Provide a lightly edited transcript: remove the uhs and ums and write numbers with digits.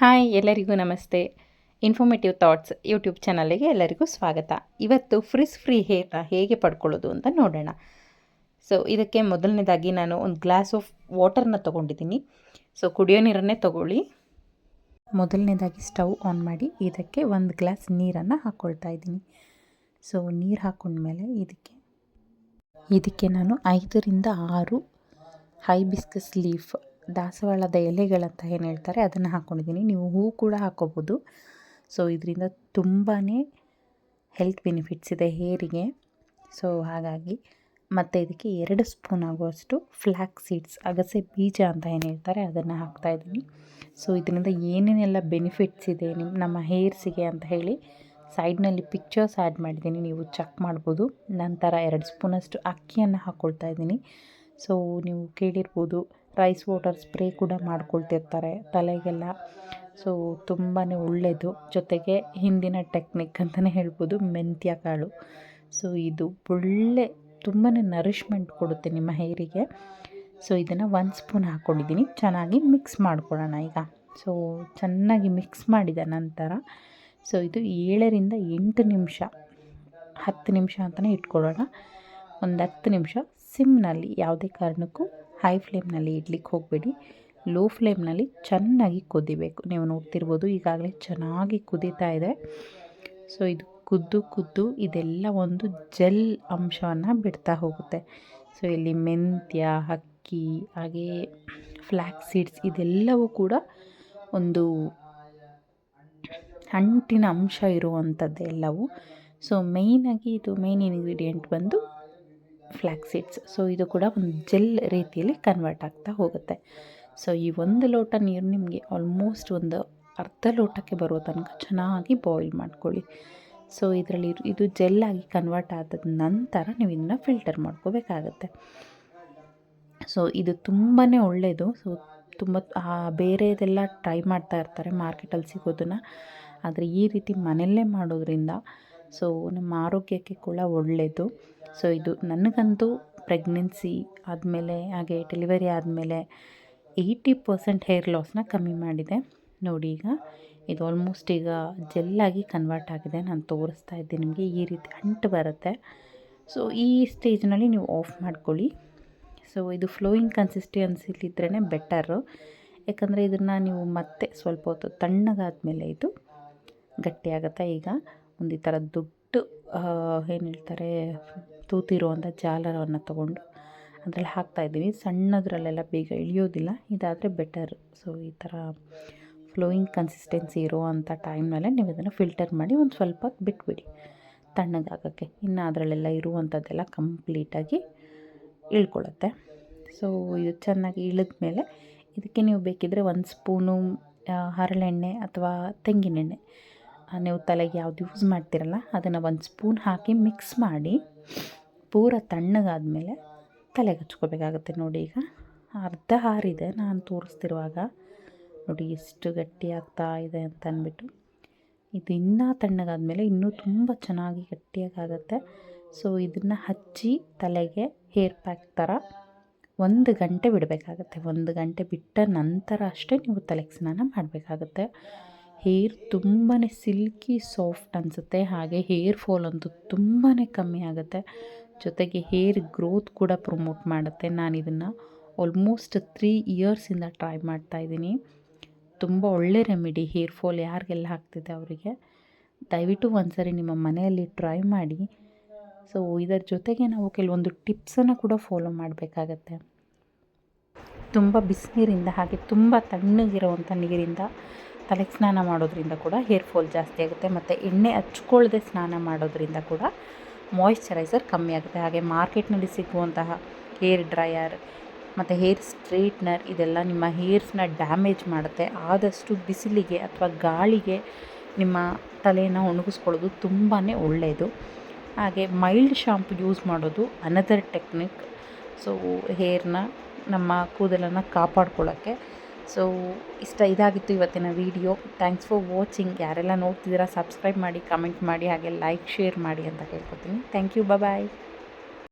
Hi, ಎಲ್ಲರಿಗೂ ನಮಸ್ತೆ. Informative thoughts YouTube ಚಾನಲ್ಗೆ ಎಲ್ಲರಿಗೂ ಸ್ವಾಗತ. ಇವತ್ತು ಫ್ರಿಸ್ ಫ್ರೀ ಹೇರ್ನ ಹೇಗೆ ಪಡ್ಕೊಳ್ಳೋದು ಅಂತ ನೋಡೋಣ. ಸೊ ಇದಕ್ಕೆ ಮೊದಲನೇದಾಗಿ ನಾನು ಒಂದು ಗ್ಲಾಸ್ ಆಫ್ ವಾಟರ್ನ ತೊಗೊಂಡಿದ್ದೀನಿ. ಸೊ ಕುಡಿಯೋ ನೀರನ್ನೇ ತೊಗೊಳ್ಳಿ. ಮೊದಲನೇದಾಗಿ ಸ್ಟವ್ ಆನ್ ಮಾಡಿ ಇದಕ್ಕೆ ಒಂದು ಗ್ಲಾಸ್ ನೀರನ್ನು ಹಾಕ್ಕೊಳ್ತಾ ಇದ್ದೀನಿ. ಸೊ ನೀರು ಹಾಕ್ಕೊಂಡ್ಮೇಲೆ ಇದಕ್ಕೆ ನಾನು 5ರಿಂದ 6 ಹೈಬಿಸ್ಕಸ್ ಲೀಫ್, ದಾಸವಾಳದ ಎಲೆಗಳಂತ ಏನು ಹೇಳ್ತಾರೆ ಅದನ್ನು ಹಾಕ್ಕೊಂಡಿದ್ದೀನಿ. ನೀವು ಹೂವು ಕೂಡ ಹಾಕ್ಕೋಬೋದು. ಸೊ ಇದರಿಂದ ತುಂಬಾ ಹೆಲ್ತ್ ಬೆನಿಫಿಟ್ಸ್ ಇದೆ ಹೇರಿಗೆ. ಸೊ ಹಾಗಾಗಿ ಮತ್ತು ಇದಕ್ಕೆ 2 ಸ್ಪೂನ್ ಆಗುವಷ್ಟು ಫ್ಲ್ಯಾಕ್ಸ್ ಸೀಡ್ಸ್, ಅಗಸೆ ಬೀಜ ಅಂತ ಏನು ಹೇಳ್ತಾರೆ ಅದನ್ನು ಹಾಕ್ತಾಯಿದ್ದೀನಿ. ಸೊ ಇದರಿಂದ ಏನೇನೆಲ್ಲ ಬೆನಿಫಿಟ್ಸ್ ಇದೆ ನಮ್ಮ ಹೇರ್ಸಿಗೆ ಅಂತ ಹೇಳಿ ಸೈಡ್ನಲ್ಲಿ ಪಿಕ್ಚರ್ಸ್ ಆ್ಯಡ್ ಮಾಡಿದ್ದೀನಿ, ನೀವು ಚೆಕ್ ಮಾಡ್ಬೋದು. ನಂತರ 2 ಸ್ಪೂನಷ್ಟು ಅಕ್ಕಿಯನ್ನು ಹಾಕ್ಕೊಳ್ತಾ ಇದ್ದೀನಿ. ಸೊ ನೀವು ಕೇಳಿರ್ಬೋದು, ರೈಸ್ ವಾಟರ್ ಸ್ಪ್ರೇ ಕೂಡ ಮಾಡ್ಕೊಳ್ತಿರ್ತಾರೆ ತಲೆಗೆಲ್ಲ. ಸೊ ತುಂಬಾ ಒಳ್ಳೆಯದು. ಜೊತೆಗೆ ಹಿಂದಿನ ಟೆಕ್ನಿಕ್ ಅಂತಲೇ ಹೇಳ್ಬೋದು, ಮೆಂತ್ಯ ಕಾಳು. ಸೊ ಇದು ತುಂಬಾ ನರಿಷ್ಮೆಂಟ್ ಕೊಡುತ್ತೆ ನಿಮ್ಮ ಹೇರಿಗೆ. ಸೊ ಇದನ್ನು 1 ಸ್ಪೂನ್ ಹಾಕ್ಕೊಂಡಿದ್ದೀನಿ. ಚೆನ್ನಾಗಿ ಮಿಕ್ಸ್ ಮಾಡ್ಕೊಳ್ಳೋಣ ಈಗ. ಸೊ ಚೆನ್ನಾಗಿ ಮಿಕ್ಸ್ ಮಾಡಿದ ನಂತರ ಸೊ ಇದು 7ರಿಂದ 8 ನಿಮಿಷ, 10 ನಿಮಿಷ ಅಂತಲೇ ಇಟ್ಕೊಳ್ಳೋಣ. ಒಂದು 10 ನಿಮಿಷ ಸಿಮ್ನಲ್ಲಿ, ಯಾವುದೇ ಕಾರಣಕ್ಕೂ ಹೈ ಫ್ಲೇಮ್ನಲ್ಲಿ ಇಡ್ಲಿಕ್ಕೆ ಹೋಗಬೇಡಿ. ಲೋ ಫ್ಲೇಮ್ನಲ್ಲಿ ಚೆನ್ನಾಗಿ ಕುದಿಬೇಕು. ನೀವು ನೋಡ್ತಿರ್ಬೋದು ಈಗಾಗಲೇ ಚೆನ್ನಾಗಿ ಕುದೀತಾ ಇದೆ. ಸೊ ಇದು ಕುದ್ದು ಇದೆಲ್ಲ ಒಂದು ಜೆಲ್ ಅಂಶವನ್ನು ಬಿಡ್ತಾ ಹೋಗುತ್ತೆ. ಸೊ ಇಲ್ಲಿ ಮೆಂತ್ಯ, ಅಕ್ಕಿ, ಹಾಗೇ ಫ್ಲ್ಯಾಕ್ಸ್ ಸೀಡ್ಸ್ ಇದೆಲ್ಲವೂ ಕೂಡ ಒಂದು ಅಂಟಿನ ಅಂಶ ಇರುವಂಥದ್ದು ಎಲ್ಲವೂ. ಸೊ ಮೇಯ್ನಾಗಿ ಇದು ಮೇನ್ ಇಂಗ್ರೀಡಿಯೆಂಟ್ ಬಂದು ಫ್ಲ್ಯಾಕ್ಸ್ ಸೀಡ್ಸ್. ಸೊ ಇದು ಕೂಡ ಒಂದು ಜೆಲ್ ರೀತಿಯಲ್ಲಿ ಕನ್ವರ್ಟ್ ಆಗ್ತಾ ಹೋಗುತ್ತೆ. ಸೊ ಈ 1 ಲೋಟ ನೀರು ನಿಮಗೆ ಆಲ್ಮೋಸ್ಟ್ ಒಂದು ಅರ್ಧ ಲೋಟಕ್ಕೆ ಬರೋ ತನಕ ಚೆನ್ನಾಗಿ ಬಾಯ್ಲ್ ಮಾಡ್ಕೊಳ್ಳಿ. ಸೊ ಇದರಲ್ಲಿ ಇದು ಜೆಲ್ಲಾಗಿ ಕನ್ವರ್ಟ್ ಆದ ನಂತರ ನೀವು ಇದನ್ನು ಫಿಲ್ಟರ್ ಮಾಡ್ಕೋಬೇಕಾಗತ್ತೆ. ಸೊ ಇದು ತುಂಬಾ ಒಳ್ಳೆಯದು. ಸೊ ತುಂಬ ಬೇರೆದೆಲ್ಲ ಟ್ರೈ ಮಾಡ್ತಾ ಇರ್ತಾರೆ ಮಾರ್ಕೆಟಲ್ಲಿ ಸಿಗೋದನ್ನು, ಆದರೆ ಈ ರೀತಿ ಮನೆಯಲ್ಲೇ ಮಾಡೋದ್ರಿಂದ ಸೊ ನಮ್ಮ ಆರೋಗ್ಯಕ್ಕೆ ಕೂಡ ಒಳ್ಳೆಯದು. ಸೊ ಇದು ನನಗಂತೂ ಪ್ರೆಗ್ನೆನ್ಸಿ ಆದಮೇಲೆ ಹಾಗೆ ಡೆಲಿವರಿ ಆದಮೇಲೆ 80% ಹೇರ್ ಲಾಸ್ನ ಕಮ್ಮಿ ಮಾಡಿದೆ. ನೋಡಿ ಈಗ ಇದು ಆಲ್ಮೋಸ್ಟ್ ಈಗ ಜೆಲ್ಲಾಗಿ ಕನ್ವರ್ಟ್ ಆಗಿದೆ. ನಾನು ತೋರಿಸ್ತಾ ಇದ್ದೀನಿ ನಿಮಗೆ, ಈ ರೀತಿ ಅಂಟು ಬರುತ್ತೆ. ಸೊ ಈ ಸ್ಟೇಜ್ನಲ್ಲಿ ನೀವು ಆಫ್ ಮಾಡ್ಕೊಳ್ಳಿ. ಸೊ ಇದು ಫ್ಲೋಯಿಂಗ್ ಕನ್ಸಿಸ್ಟೆನ್ಸಿಲಿದ್ರೇ ಬೆಟರು. ಯಾಕಂದರೆ ಇದನ್ನು ನೀವು ಮತ್ತೆ ಸ್ವಲ್ಪ ಹೊತ್ತು ತಣ್ಣಗಾದ್ಮೇಲೆ ಇದು ಗಟ್ಟಿಯಾಗುತ್ತೆ. ಈಗ ಒಂದು ಈ ಥರ ದೊಡ್ಡ ಏನು ಹೇಳ್ತಾರೆ ತೂತಿರುವಂಥ ಜಾಲರವನ್ನು ತೊಗೊಂಡು ಅದರಲ್ಲಿ ಹಾಕ್ತಾಯಿದ್ದೀವಿ. ಸಣ್ಣದ್ರಲ್ಲೆಲ್ಲ ಬೇಗ ಇಳಿಯೋದಿಲ್ಲ, ಇದಾದರೆ ಬೆಟರ್. ಸೊ ಈ ಥರ ಫ್ಲೋಯಿಂಗ್ ಕನ್ಸಿಸ್ಟೆನ್ಸಿ ಇರುವಂಥ ಟೈಮ್ನಲ್ಲೇ ನೀವು ಇದನ್ನು ಫಿಲ್ಟರ್ ಮಾಡಿ ಒಂದು ಸ್ವಲ್ಪ ಬಿಟ್ಬಿಡಿ ತಣ್ಣಗಾಗೋಕ್ಕೆ. ಇನ್ನು ಅದರಲ್ಲೆಲ್ಲ ಇರುವಂಥದ್ದೆಲ್ಲ ಕಂಪ್ಲೀಟಾಗಿ ಇಳ್ಕೊಳ್ಳುತ್ತೆ. ಸೊ ಇದು ಚೆನ್ನಾಗಿ ಇಳಿದ ಮೇಲೆ ಇದಕ್ಕೆ ನೀವು ಬೇಕಿದ್ದರೆ 1 ಸ್ಪೂನು ಹರಳೆಣ್ಣೆ ಅಥವಾ ತೆಂಗಿನೆಣ್ಣೆ, ನೀವು ತಲೆಗೆ ಯಾವ್ದು ಯೂಸ್ ಮಾಡ್ತಿರಲ್ಲ ಅದನ್ನು 1 ಸ್ಪೂನ್ ಹಾಕಿ ಮಿಕ್ಸ್ ಮಾಡಿ ಪೂರ ತಣ್ಣಗಾದ್ಮೇಲೆ ತಲೆಗೆ ಹಚ್ಕೋಬೇಕಾಗತ್ತೆ. ನೋಡಿ ಈಗ ಅರ್ಧ ಹಾರಿದೆ ನಾನು ತೋರಿಸ್ತಿರುವಾಗ, ನೋಡಿ ಎಷ್ಟು ಗಟ್ಟಿ ಆಗ್ತಾ ಇದೆ ಅಂತ ಅಂದ್ಬಿಟ್ಟು. ಇದು ಇನ್ನೂ ತಣ್ಣಗಾದ್ಮೇಲೆ ಇನ್ನೂ ತುಂಬ ಚೆನ್ನಾಗಿ ಗಟ್ಟಿಯಾಗುತ್ತೆ. ಸೊ ಇದನ್ನು ಹಚ್ಚಿ ತಲೆಗೆ ಹೇರ್ ಪ್ಯಾಕ್ ಥರ 1 ಗಂಟೆ ಬಿಡಬೇಕಾಗತ್ತೆ. 1 ಗಂಟೆ ಬಿಟ್ಟ ನಂತರ ಅಷ್ಟೇ ನೀವು ತಲೆಗೆ ಸ್ನಾನ ಮಾಡಬೇಕಾಗತ್ತೆ. ಹೇರ್ ತುಂಬಾ ಸಿಲ್ಕಿ ಸಾಫ್ಟ್ ಅನಿಸುತ್ತೆ. ಹಾಗೆ ಹೇರ್ ಫಾಲ್ ಅಂತೂ ತುಂಬಾ ಕಮ್ಮಿ ಆಗುತ್ತೆ. ಜೊತೆಗೆ ಹೇರ್ ಗ್ರೋತ್ ಕೂಡ ಪ್ರಮೋಟ್ ಮಾಡುತ್ತೆ. ನಾನು ಇದನ್ನು ಆಲ್ಮೋಸ್ಟ್ 3 ಇಯರ್ಸಿಂದ ಟ್ರೈ ಮಾಡ್ತಾಯಿದ್ದೀನಿ. ತುಂಬ ಒಳ್ಳೆ ರೆಮಿಡಿ ಹೇರ್ ಫಾಲ್ ಯಾರಿಗೆಲ್ಲ ಆಗ್ತಿದೆ ಅವರಿಗೆ. ದಯವಿಟ್ಟು ಒಂದ್ಸರಿ ನಿಮ್ಮ ಮನೆಯಲ್ಲಿ ಟ್ರೈ ಮಾಡಿ. ಸೊ ಇದರ ಜೊತೆಗೆ ನಾವು ಕೆಲವೊಂದು ಟಿಪ್ಸನ್ನು ಕೂಡ ಫಾಲೋ ಮಾಡಬೇಕಾಗತ್ತೆ. ತುಂಬ ಬಿಸಿನೀರಿಂದ ಹಾಗೆ ತುಂಬ ತಣ್ಣಗಿರುವಂಥ ನೀರಿಂದ ತಲೆಗೆ ಸ್ನಾನ ಮಾಡೋದ್ರಿಂದ ಕೂಡ ಹೇರ್ ಫಾಲ್ ಜಾಸ್ತಿ ಆಗುತ್ತೆ. ಮತ್ತು ಎಣ್ಣೆ ಹಚ್ಕೊಳ್ಳದೆ ಸ್ನಾನ ಮಾಡೋದ್ರಿಂದ ಕೂಡ ಮಾಯಿಶ್ಚರೈಸರ್ ಕಮ್ಮಿ ಆಗುತ್ತೆ. ಹಾಗೆ ಮಾರ್ಕೆಟ್ನಲ್ಲಿ ಸಿಗುವಂತಹ ಹೇರ್ ಡ್ರೈಯರ್ ಮತ್ತು ಹೇರ್ ಸ್ಟ್ರೇಟ್ನರ್ ಇದೆಲ್ಲ ನಿಮ್ಮ ಹೇರ್ಸ್ನ ಡ್ಯಾಮೇಜ್ ಮಾಡುತ್ತೆ. ಆದಷ್ಟು ಬಿಸಿಲಿಗೆ ಅಥವಾ ಗಾಳಿಗೆ ನಿಮ್ಮ ತಲೆಯನ್ನು ಒಣಗಿಸ್ಕೊಳ್ಳೋದು ತುಂಬಾ ಒಳ್ಳೆಯದು. ಹಾಗೆ ಮೈಲ್ಡ್ ಶಾಂಪು ಯೂಸ್ ಮಾಡೋದು ಅನದರ್ ಟೆಕ್ನಿಕ್. ಸೊ ಹೇರ್ನ, ನಮ್ಮ ಕೂದಲನ್ನು ಕಾಪಾಡ್ಕೊಳ್ಳೋಕ್ಕೆ. ಸೊ ಇದಾಗಿತ್ತು ಇವತ್ತಿನ ವಿಡಿಯೋ. Thanks for watching. ಯಾರೆಲ್ಲ ನೋಡ್ತಿದ್ದೀರಾ ಸಬ್ಸ್ಕ್ರೈಬ್ ಮಾಡಿ, ಕಮೆಂಟ್ ಮಾಡಿ, ಹಾಗೆ ಲೈಕ್ ಶೇರ್ ಮಾಡಿ ಅಂತ ಕೇಳ್ಕೊತೀನಿ. Thank you. ಬಾಯ್.